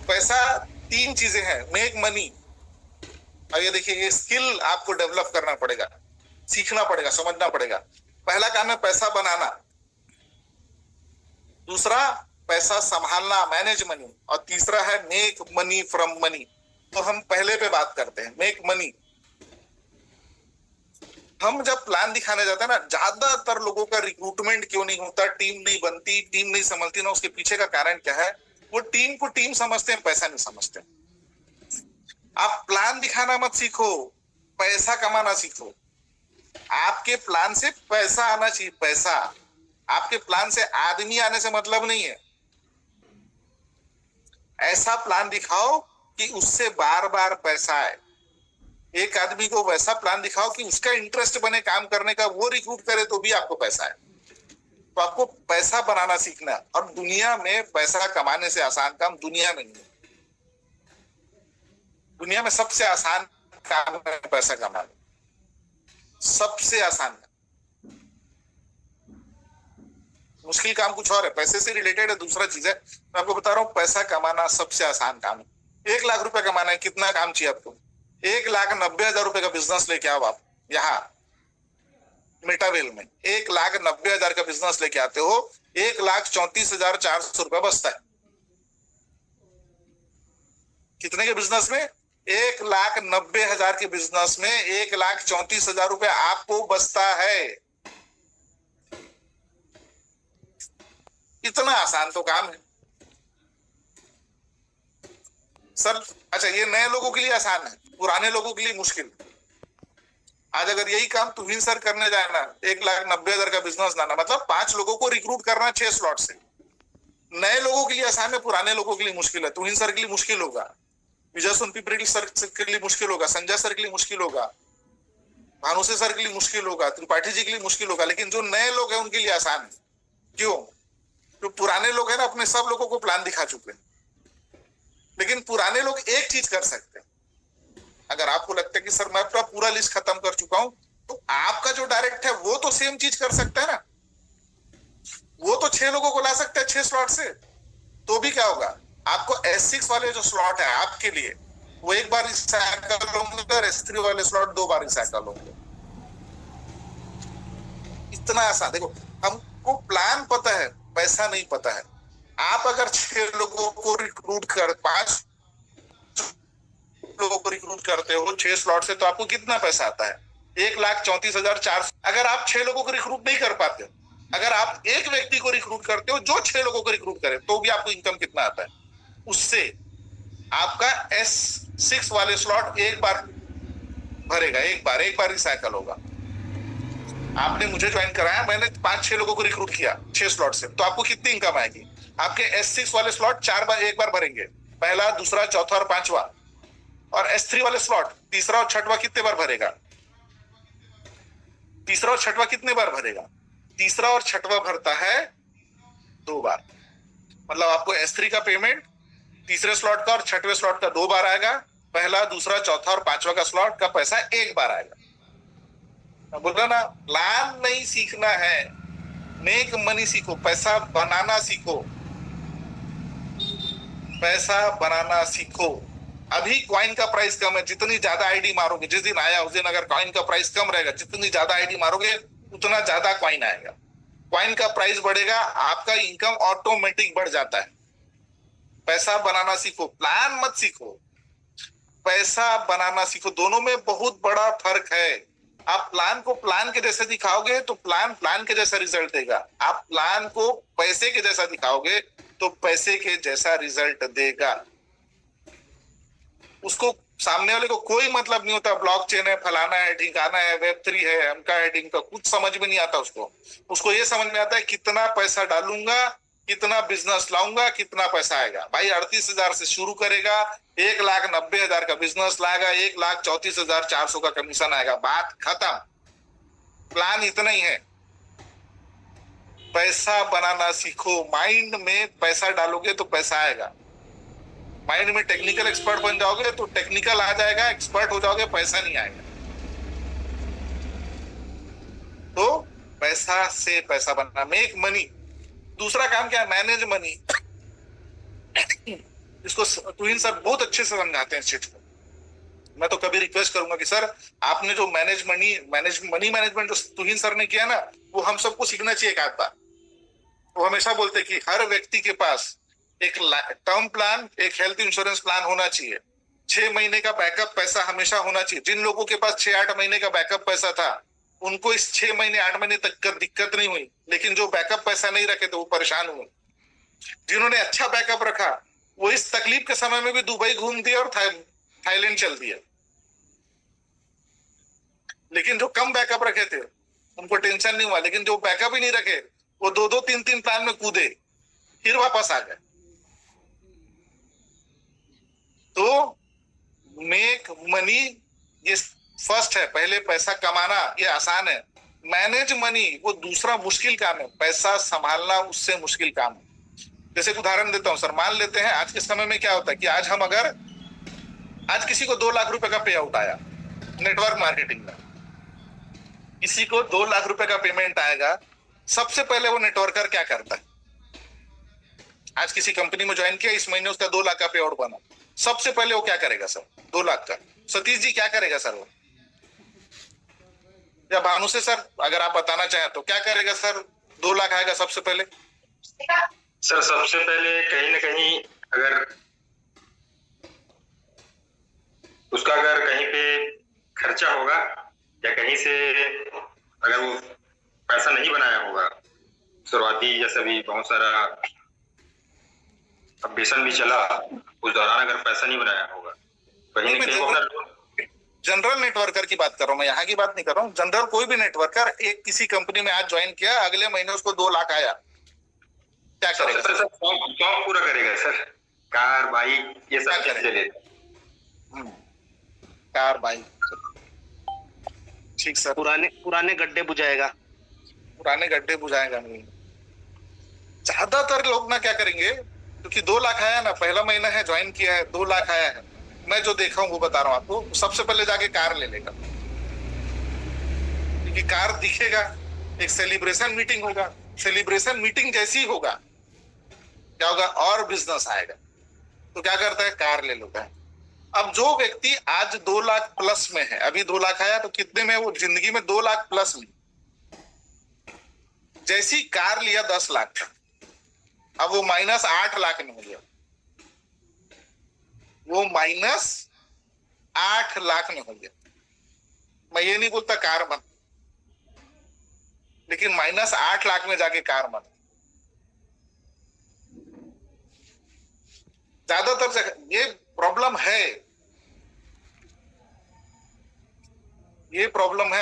पैसा तीन चीजें हैं, मेक मनी। अब ये देखिए, ये स्किल आपको डेवलप करना पड़ेगा, सीखना पड़ेगा, समझना पड़ेगा। पहला काम है पैसा बनाना, दूसरा पैसा संभालना, मैनेज मनी, और तीसरा है मेक मनी फ्रॉम मनी। तो हम पहले पे बात करते हैं, मेक मनी। हम जब प्लान दिखाने जाते हैं ना, ज्यादातर लोगों का रिक्रूटमेंट क्यों नहीं होता, टीम नहीं बनती, टीम नहीं संभलती ना, उसके पीछे का कारण क्या है? वो टीम को टीम समझते हैं, पैसा नहीं समझते। आप प्लान दिखाना मत सीखो, पैसा कमाना सीखो। आपके प्लान से पैसा आना चाहिए, पैसा। आपके प्लान से आदमी आने से मतलब नहीं है। ऐसा प्लान दिखाओ कि उससे बार बार पैसा आए। एक आदमी को वैसा प्लान दिखाओ कि उसका इंटरेस्ट बने काम करने का, वो रिक्रूट करे तो भी आपको पैसा है। तो आपको पैसा बनाना सीखना है। और दुनिया में पैसा कमाने से आसान काम दुनिया में नहीं है। दुनिया में सबसे आसान काम है पैसा कमाना, सबसे आसान। मुश्किल काम कुछ और है, पैसे से रिलेटेड है, दूसरा चीज है। मैं आपको बता रहा हूँ, पैसा कमाना सबसे आसान काम है। 1 लाख रुपए कमाना है, कितना काम चाहिए आपको? 1,90,000 रुपए का बिजनेस लेके आओ आप यहाँ मेटावेल में। 1,90,000 का बिजनेस लेके आते हो, 1,34,400 रुपए बचता है। कितने के बिजनेस में? 1,90,000 के बिजनेस में 1,34,000 रुपए आपको बचता है। इतना आसान तो काम है सर। अच्छा, ये नए लोगों के लिए आसान है, पुराने लोगों के लिए मुश्किल। आज अगर यही काम तुहिन सर करने जाए ना, 1,90,000 का बिजनेस लाना मतलब 5 लोगों को रिक्रूट करना 6 स्लॉट से। नए लोगों के लिए आसान है, पुराने लोगों के लिए मुश्किल है। तुहिन सर के लिए मुश्किल होगा, विजय सोनपीपरे सर के लिए मुश्किल होगा, संजय सर के लिए मुश्किल होगा, भानुसे सर के लिए मुश्किल होगा, त्रिपाठी जी के लिए मुश्किल होगा। लेकिन जो नए लोग हैं उनके लिए आसान है। क्यों? जो पुराने लोग हैं ना, अपने सब लोगों को प्लान दिखा चुके हैं। लेकिन पुराने लोग एक चीज कर सकते हैं। अगर आपको लगता है कि सर मैं अपना पूरा लिस्ट खत्म कर चुका हूं, तो आपका जो डायरेक्ट है वो तो सेम चीज कर सकता है ना। वो तो 6 लोगों को ला सकता है 6 स्लॉट से। तो भी क्या होगा? आपको S6 वाले जो स्लॉट है आपके लिए, वो एक बार रिसाइकल होंगे, और S3 वाले स्लॉट 2 बार रिसाइकल होंगे। इतना आसान। देखो, हमको प्लान पता है, पैसा नहीं पता है। आप अगर 6 लोगों को रिक्रूट कर 5 लोगों को रिक्रूट करते हो 6 स्लॉट से, तो आपको कितना पैसा आता है? 1,34,400। अगर आप 6 लोगों को रिक्रूट नहीं कर पाते, अगर आप एक व्यक्ति को रिक्रूट करते हो जो 6 लोगों को रिक्रूट करे, तो भी आपको इनकम कितना आता है? उससे आपका S6 वाले स्लॉट एक बार भरेगा, एक बार रिसाइकल होगा। आपने मुझे ज्वाइन कराया, मैंने 5-6 लोगों को रिक्रूट किया 6 स्लॉट से, तो आपको कितनी इनकम आएगी? आपके S6 वाले स्लॉट 4 बार एक बार भरेंगे, पहला, दूसरा, चौथा और पांचवा। और S3 वाले स्लॉट तीसरा और छठवा कितने बार भरेगा? तीसरा और छठवा कितने बार भरेगा? तीसरा और छठवा भरता है 2 बार। मतलब आपको S3 का पेमेंट तीसरे स्लॉट का और छठवें स्लॉट का 2 बार आएगा, पहला, दूसरा, चौथा और पांचवा का स्लॉट का पैसा 1 बार आएगा। बोला ना, प्लान नहीं सीखना है, मेक मनी सीखो, पैसा बनाना सीखो, पैसा बनाना सीखो। अभी कॉइन का प्राइस कम है, जितनी ज्यादा आईडी मारोगे, जिस दिन आया उस दिन अगर कॉइन का प्राइस कम रहेगा, जितनी ज्यादा आईडी मारोगे उतना ज्यादा कॉइन आएगा। कॉइन का प्राइस बढ़ेगा, आपका इनकम ऑटोमेटिक बढ़ जाता है। पैसा बनाना सीखो, प्लान मत सीखो, पैसा बनाना सीखो। दोनों में बहुत बड़ा फर्क है। आप प्लान को प्लान के जैसे दिखाओगे तो प्लान के जैसा रिजल्ट देगा। आप प्लान को पैसे के जैसा दिखाओगे तो पैसे के जैसा रिजल्ट देगा। उसको सामने वाले को कोई मतलब नहीं होता, ब्लॉकचेन है, फलाना है, ढिकाना है, Web3 है, अमका है, ढिमका, कुछ समझ में नहीं आता उसको ये समझ में आता है कितना पैसा डालूंगा, कितना बिजनेस लाऊंगा, कितना पैसा आएगा। भाई 38,000 से शुरू करेगा, 1,90,000 का बिजनेस लाएगा, 1,34,400 का कमीशन आएगा, बात खत्म। प्लान इतना ही है। पैसा बनाना सीखो, माइंड में पैसा डालोगे तो पैसा आएगा। माइंड में टेक्निकल एक्सपर्ट बन जाओगे तो टेक्निकल आ जाएगा, एक्सपर्ट हो जाओगे, पैसा नहीं आएगा। तो पैसा से पैसा बनना, मेक मनी। दूसरा काम क्या है? Manage money. इसको तुहिन सर बहुत अच्छे से समझाते हैं इस चीज को। मैं तो कभी रिक्वेस्ट करूंगा कि सर आपने जो मनी मैनेजमेंट जो तुहिन सर ने किया ना, वो हम सबको सीखना चाहिए एक आध बार। वो हमेशा बोलते कि हर व्यक्ति के पास एक टर्म प्लान, एक हेल्थ इंश्योरेंस प्लान होना चाहिए, 6 महीने का बैकअप पैसा हमेशा होना चाहिए। जिन लोगों के पास 6-8 महीने का बैकअप पैसा था, उनको इस 6 महीने 8 महीने तक का दिक्कत नहीं हुई, लेकिन जो बैकअप पैसा नहीं रखे थे वो परेशान हुए। जिन्होंने अच्छा बैकअप रखा, वो इस तकलीफ के समय में भी दुबई घूम दिया और थाईलैंड चल दिया। लेकिन जो कम बैकअप रखे थे उनको टेंशन नहीं हुआ, लेकिन जो बैकअप ही नहीं रखे वो 2-2 3-3 प्लान में कूदे, फिर वापस आ गए। तो मेक मनी ये फर्स्ट है, पहले पैसा कमाना ये आसान है। मैनेज मनी वो दूसरा मुश्किल काम है, पैसा संभालना उससे मुश्किल काम है। जैसे एक उदाहरण देता हूं सर, मान लेते हैं आज के समय में क्या होता है कि आज किसी को 2 लाख रुपए का पे आउट आया नेटवर्क मार्केटिंग में, किसी को 2 लाख रुपए का पेमेंट आएगा। सबसे पहले वो नेटवर्कर क्या करता है? आज किसी कंपनी में ज्वाइन किया, इस महीने उसका 2 लाख का पे आउट बना, सबसे पहले वो क्या करेगा सर? 2 लाख का सतीश जी क्या करेगा सर? वो या भानु से सर अगर आप बताना चाहें तो क्या करेगा सर? 2 लाख आएगा सबसे पहले सर, सबसे पहले कहीं ना कहीं अगर कहीं पे खर्चा होगा या कहीं से अगर वो पैसा नहीं बनाया होगा शुरुआती, जैसे भी बहुत सारा अब बेसन भी चला, उस दौरान अगर पैसा नहीं बनाया होगा कहीं ना कहीं जनरल नेटवर्कर की बात कर रहा हूँ मैं, यहाँ की बात नहीं कर रहा हूँ। जनरल कोई भी नेटवर्कर एक किसी कंपनी में आज ज्वाइन किया, अगले महीने उसको 2 लाख आया, क्या करेगा सर? शौक पूरा करेगा सर, कार बाइक ये सब खर्चे लेगा। कार बाइक, ठीक सर। पुराने गड्ढे बुझाएगा। नहीं, ज्यादातर लोग ना क्या करेंगे, क्योंकि 2 लाख आया ना, पहला महीना है ज्वाइन किया है, 2 लाख आया है, मैं जो देखा हूं वो बता रहा हूं आपको, सबसे पहले जाके कार ले लेगा, क्योंकि कार दिखेगा, एक सेलिब्रेशन मीटिंग होगा, सेलिब्रेशन मीटिंग जैसी होगा क्या होगा? और बिजनेस आएगा। तो क्या करता है? कार ले लेता है। अब जो व्यक्ति आज 2 लाख प्लस में है, अभी 2 लाख आया तो कितने में वो जिंदगी में 2 लाख प्लस में, जैसी कार लिया 10 लाख का, अब वो -8 लाख में हो गया, वो -8 लाख में हो गया। मैं ये नहीं बोलता कार मत, लेकिन -8 लाख में जाके कार मत। ज्यादातर जगह ये प्रॉब्लम है,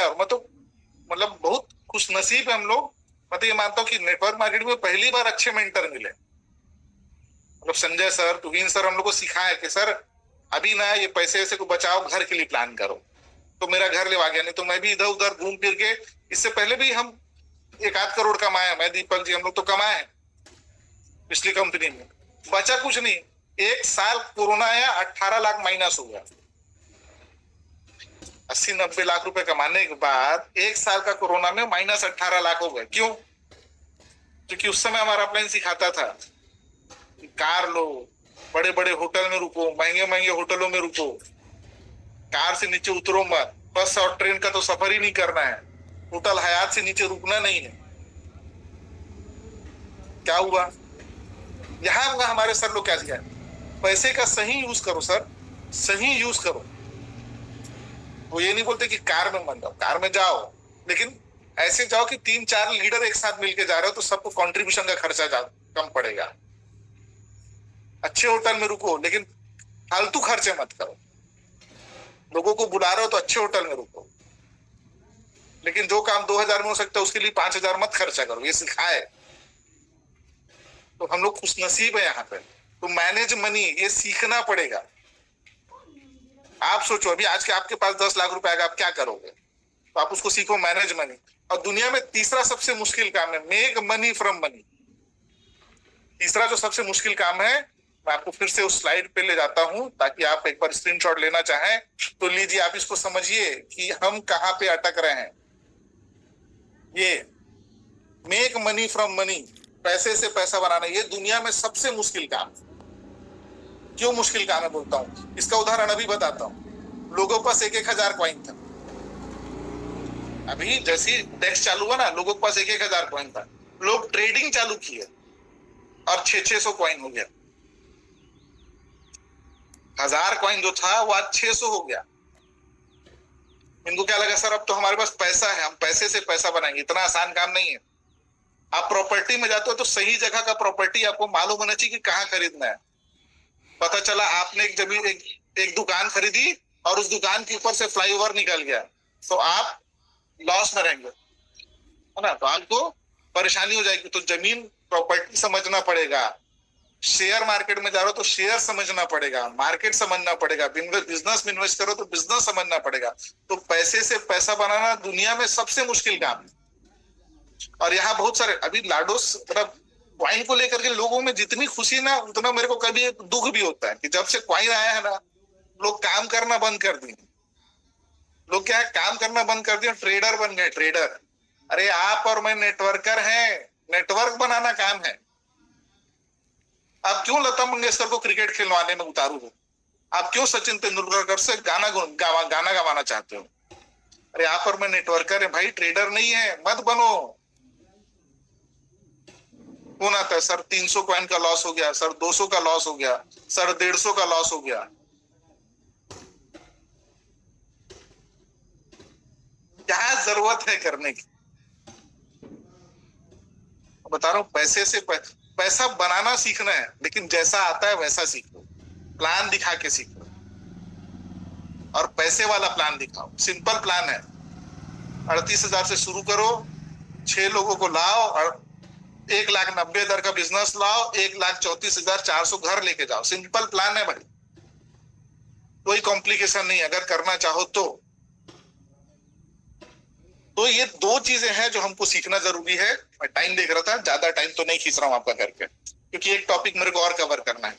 और मैं तो मतलब बहुत खुश नसीब है हम लोग। मैं तो ये मानता हूँ कि नेटवर्क मार्केटिंग में पहली बार अच्छे मेंटर मिले, मतलब संजय सर, तुहिन सर हम लोग को सिखाया कि सर अभी ना ये पैसे वैसे को बचाओ, घर के लिए प्लान करो। तो मेरा घर लेवा गया, नहीं तो मैं भी इधर उधर घूम फिर के, इससे पहले भी हम 1-8 करोड़ कमाए, मैं दीपक जी हम लोग तो कमाए हैं पिछली कंपनी में, बचा कुछ नहीं। 1 साल कोरोना आया, 18 लाख माइनस हो गया। 80-90 लाख रुपए कमाने के बाद 1 साल का कोरोना में -18 लाख हो गए। क्यों? क्योंकि उस समय हमारा प्लान सिखाता था कि कार लो, बड़े बड़े होटल में रुको, महंगे महंगे होटलों में रुको, कार से नीचे उतरो मत, बस और ट्रेन का तो सफर ही नहीं करना है, होटल हयात से नीचे रुकना नहीं है। क्या हुआ? यहां हमारे सर लोग क्या सिखाए? पैसे का सही यूज करो सर, सही यूज करो। वो ये नहीं बोलते कि कार में मत जाओ, कार में जाओ, लेकिन ऐसे जाओ कि 3-4 लीडर एक साथ मिलके जा रहे हो तो सबको कंट्रीब्यूशन का खर्चा कम पड़ेगा। अच्छे होटल में रुको, लेकिन फालतू खर्चे मत करो। लोगों को बुला रहे हो तो अच्छे होटल में रुको, लेकिन जो काम 2000 में हो सकता है उसके लिए 5000 मत खर्चा करो। ये सिखाए तो हम लोग खुश नसीब है यहाँ पे। तो मैनेज मनी ये सीखना पड़ेगा। आप सोचो, अभी आज के आपके पास 10 लाख रुपए आएगा, आप क्या करोगे? तो आप उसको सीखो, मैनेज मनी। और दुनिया में तीसरा सबसे मुश्किल काम है मेक मनी फ्रॉम मनी। तीसरा जो सबसे मुश्किल काम है, मैं आपको फिर से उस स्लाइड पे ले जाता हूं ताकि आप एक बार स्क्रीनशॉट लेना चाहें तो लीजिए, आप इसको समझिए कि हम कहां पे अटक रहे हैं। ये मेक मनी फ्रॉम मनी, पैसे से पैसा बनाना, ये दुनिया में सबसे मुश्किल काम। क्यों मुश्किल काम है बोलता हूँ, इसका उदाहरण अभी बताता हूँ। लोगों के पास 1,000 कॉइन था, अभी जैसी टैक्स चालू हुआ ना, लोगों के पास 1,000 कॉइन था, लोग ट्रेडिंग चालू किए और 600 कॉइन हो गया। 1,000 कॉइन जो था वो आज 600 हो गया। इनको क्या लगा, सर अब तो हमारे पास पैसा है, हम पैसे से पैसा बनाएंगे। इतना आसान काम नहीं है। आप प्रॉपर्टी में जाते हो तो सही जगह का प्रॉपर्टी आपको मालूम होना चाहिए कि कहाँ खरीदना है। पता चला आपने एक जमीन एक दुकान खरीदी और उस दुकान के ऊपर से फ्लाईओवर निकल गया, तो आप लॉस में रहेंगे, है ना। तो आपको परेशानी हो जाएगी। तो जमीन प्रॉपर्टी समझना पड़ेगा। शेयर मार्केट में जा रहे हो तो शेयर समझना पड़ेगा, मार्केट समझना पड़ेगा। बिजनेस में इन्वेस्ट करो तो बिजनेस समझना पड़ेगा। तो पैसे से पैसा बनाना दुनिया में सबसे मुश्किल काम है। और यहाँ बहुत सारे अभी लाडोस मतलब क्वाइन को लेकर के लोगों में जितनी खुशी ना, उतना मेरे को कभी दुख भी होता है कि जब से क्वाइन आया है ना, लोग काम करना बंद कर दिए। लोग क्या है, काम करना बंद कर दिए, ट्रेडर बन गए, ट्रेडर। अरे आप और मैं नेटवर्कर हैं, नेटवर्क बनाना काम है। आप क्यों लता मंगेशकर को क्रिकेट खिलवाने में उतारू हो? आप क्यों सचिन तेंदुलकर से गाना गवाना चाहते हो? अरे आप और मैं नेटवर्कर है भाई, ट्रेडर नहीं है, मत बनो। कौन आता है, सर 300 कॉइन का लॉस हो गया, सर 200 का लॉस हो गया, सर 150 का लॉस हो गया। क्या जरूरत है करने की? बता रहा हूं, पैसे से पैसा बनाना सीखना है, लेकिन जैसा आता है वैसा सीखो। प्लान दिखा के सीखो, और पैसे वाला प्लान दिखाओ। सिंपल प्लान है, 38,000 से शुरू करो, 6 लोगों को लाओ और 1,90,000 का बिजनेस लाओ, 1,34,400 घर लेके जाओ। सिंपल प्लान है भाई, कोई कॉम्प्लिकेशन नहीं, अगर करना चाहो तो ये 2 चीजें हैं जो हमको सीखना जरूरी है। मैं टाइम देख रहा था, ज्यादा टाइम तो नहीं खींच रहा हूं आपका करके, क्योंकि एक टॉपिक मेरे को और कवर करना है।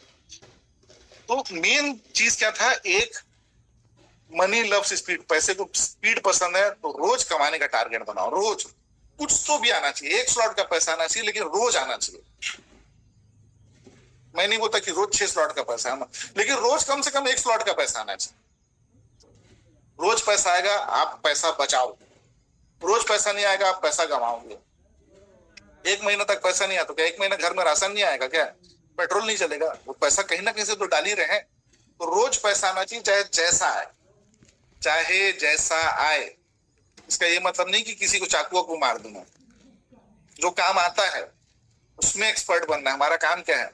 तो मेन चीज क्या था, एक मनी लव्स स्पीड, पैसे को स्पीड पसंद है, तो रोज कमाने का टारगेट बनाओ। रोज कुछ तो भी आना चाहिए, 1 स्लॉट का पैसा आना चाहिए, लेकिन रोज आना चाहिए। मैं नहीं बोलता कि रोज 6 स्लॉट का पैसा आना, लेकिन रोज कम से कम 1 स्लॉट का पैसा आना चाहिए। रोज पैसा आएगा, आप पैसा बचाओ। रोज पैसा नहीं आएगा, आप पैसा गंवाओगे। 1 महीना तक पैसा नहीं आया तो क्या 1 महीना घर में राशन नहीं आएगा क्या? पेट्रोल नहीं चलेगा? वो पैसा कहीं ना कहीं से तो डाल ही रहे हैं। तो रोज पैसा आना चाहिए, चाहे जैसा आए, चाहे जैसा आए। इसका ये मतलब नहीं कि किसी को चाकू को मार दूंगा। जो काम आता है उसमें एक्सपर्ट बनना। हमारा काम क्या है?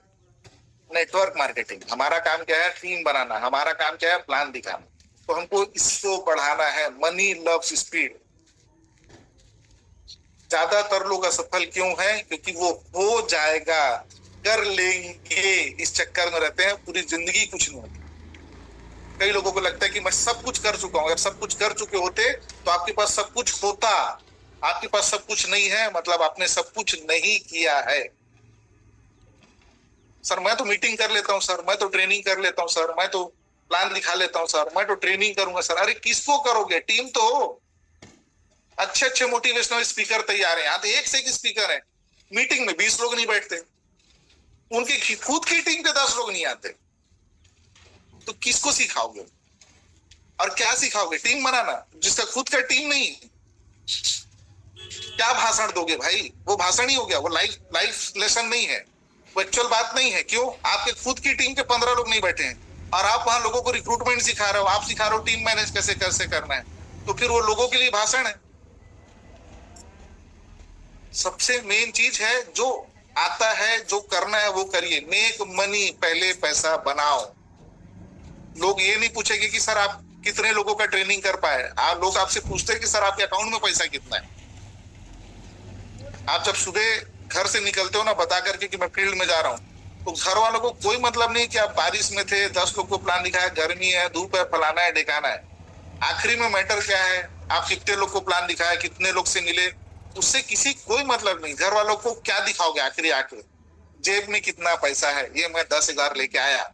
Network marketing. हमारा काम क्या है? टीम बनाना। हमारा काम क्या है? प्लान दिखाना। तो हमको इसको बढ़ाना है। Money loves speed. ज्यादातर लोग असफल क्यों हैं? क्योंकि वो हो जाएगा, कर लेंगे, इस चक्कर में रहते हैं, पूरी जिंदगी कुछ नहीं होती। कई लोगों को लगता है कि मैं सब कुछ कर चुका हूं। अगर सब कुछ कर चुके होते तो आपके पास सब कुछ होता। आपके पास सब कुछ नहीं है, मतलब आपने सब कुछ नहीं किया है। सर मैं तो मीटिंग कर लेता हूं, सर मैं तो ट्रेनिंग कर लेता हूं, सर मैं तो प्लान दिखा लेता हूं, सर मैं तो ट्रेनिंग करूंगा। सर अरे किसको करोगे? टीम तो हो। अच्छे अच्छे मोटिवेशनल स्पीकर तैयार है, यहाँ तो एक से एक स्पीकर है। मीटिंग में 20 लोग नहीं बैठते, उनकी खुद की टीम के 10 लोग नहीं आते। तो किसको सिखाओगे और क्या सिखाओगे? टीम बनाना, जिसका खुद का टीम नहीं। क्या भाषण दोगे भाई? वो भाषण ही हो गया, वो लाइफ लेसन नहीं है, वो एक्चुअल बात नहीं है। क्यों? आपके खुद की टीम के 15 लोग नहीं बैठे हैं और आप वहां लोगों को रिक्रूटमेंट सिखा रहे हो, आप सिखा रहे हो टीम मैनेज कैसे करना है। तो फिर वो लोगों के लिए भाषण है। सबसे मेन चीज है, जो आता है, जो करना है वो करिए। मेक मनी, पहले पैसा बनाओ। लोग ये नहीं पूछेंगे कि सर आप कितने लोगों का ट्रेनिंग कर पाए। लोग आपसे पूछते हैं कि सर आपके अकाउंट में पैसा कितना है। आप जब सुबह घर से निकलते हो ना, बता करके कि मैं फील्ड में जा रहा हूँ, तो घर वालों को कोई मतलब नहीं कि आप बारिश में थे, 10 लोग को प्लान दिखाया, गर्मी है, धूप है, फलाना है, ढिकाना है। आखिरी में मैटर क्या है? आप कितने लोग को प्लान दिखाया, कितने लोग से मिले, उससे किसी कोई मतलब नहीं। घर वालों को क्या दिखाओगे आखिरी आके? जेब में कितना पैसा है, ये मैं 10,000 लेके आया,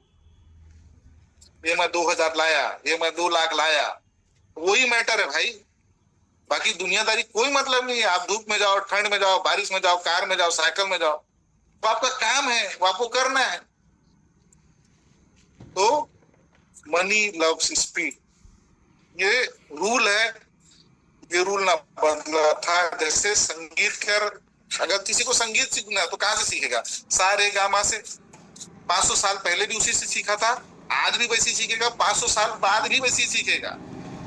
ये मैं 2,000 लाया, ये मैं 2 लाख लाया। वही मैटर है भाई। बाकी दुनियादारी कोई मतलब नहीं है। आप धूप में जाओ, ठंड में जाओ, बारिश में जाओ, कार में जाओ, साइकिल में जाओ, वो आपका काम है, वो आपको करना है। मनी लव्स स्पीड, ये रूल है, ये रूल ना बदला था। जैसे संगीतकार, अगर किसी को संगीत सीखना है तो कहाँ से सीखेगा? सारे गामा से। 500 साल पहले भी उसी से सीखा था, आज भी वैसी सीखेगा, 500 साल बाद भी वैसी सीखेगा।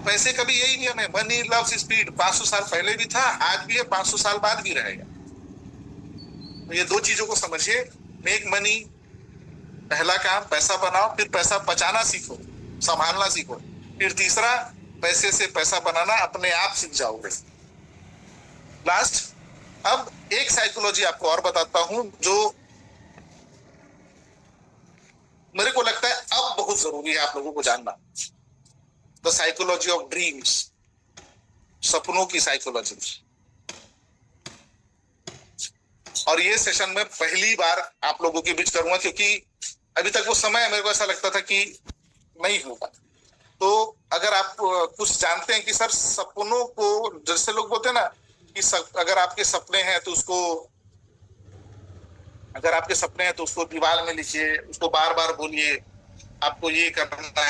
पैसे का भी यही नियम है, मनी लव्स स्पीड। 500 साल पहले भी था, आज भी है, 500 साल बाद भी रहेगा। तो ये दो चीजों को समझिए। मेक मनी, पहला काम पैसा बनाओ, फिर पैसा बचाना सीखो, संभालना सीखो। फिर तीसरा, पैसे से पैसा बनाना अपने आप सीख जाओगे। लास्ट, अब एक साइकोलॉजी आपको और बताता हूं जो मेरे को लगता है अब बहुत जरूरी है आप लोगों को जानना। द साइकोलॉजी ऑफ ड्रीम्स, सपनों की साइकोलॉजी। और ये सेशन में पहली बार आप लोगों के बीच करूंगा, क्योंकि अभी तक वो समय मेरे को ऐसा लगता था कि नहीं होगा। तो अगर आप कुछ जानते हैं कि सर सपनों को, जैसे लोग बोलते हैं ना कि अगर आपके सपने हैं तो उसको, अगर आपके सपने हैं तो उसको दीवार में लिखिए, उसको बार बार बोलिए, आपको ये करना